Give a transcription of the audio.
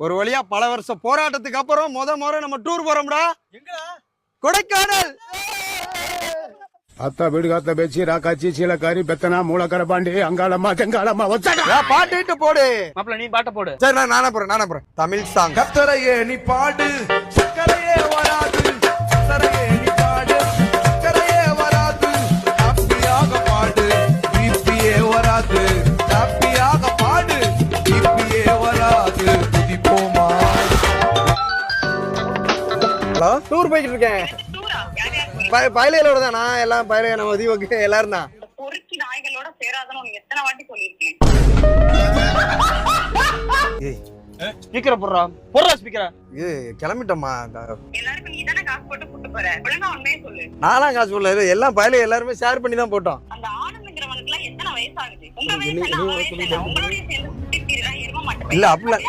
ஒரு வழியா பல வருஷ போராட்டத்துக்கு அப்புறம் முறை நம்ம டூர் போறோம்டா. எங்கடா? கொடைக்கானல். அத்தா வீடு காத்த பேச்சு ராக்காச்சி சீலக்காரி பெத்தனா மூலக்கர பாண்டி அங்காளம்மா தெங்காளம்மா வச்சா பாட்டு போடு மாப்பிள்ள, நீ பாட்ட போடு. சரி நானே போறேன் தமிழ் சாங். கத்தரையே நீ பாடு சக்கரையே வராது, கத்தரையே நீ பாடு சக்கரையே வராது, ஹாப்பியாக பாடு பிபியே வராது, ஹாப்பியாக பாடு பிபியே வராது, குதிப்போமா. ஹலோ, டூர் போய்கிட்டு இருக்கேன். பயலையோட தான் நான் எல்லாம் பயலைய நம்ம தீபக்கு எல்லாரும் தான். பொறுக்கி நாய்களோட சேராதன்னு உனக்கு எத்தனை வாட்டி சொல்லியிருக்கேன். ஸ்பீக்கரை போடுறா ஸ்பீக்கரை. இது கிளம்பிட்டோம்மா. எல்லாருக்கும் நீ தானே காசு போட்டு கூட்டு போற, ஒழுங்கா உண்மையே சொல்லு. நானும் காசு போடல, எல்லாம் பயலைய எல்லாருமே ஷேர் பண்ணி தான் போட்டோம். அந்த ஆனந்துங்கிறவனுக்கு எல்லாம் எத்தனை வயசாகுது? உங்க வயசு என்ன, அவன் வயசு என்ன? உங்களுடைய சேர்ந்து சுத்தி திரியுறா, எரும மாட்டேன். இல்ல அப்படிலாம்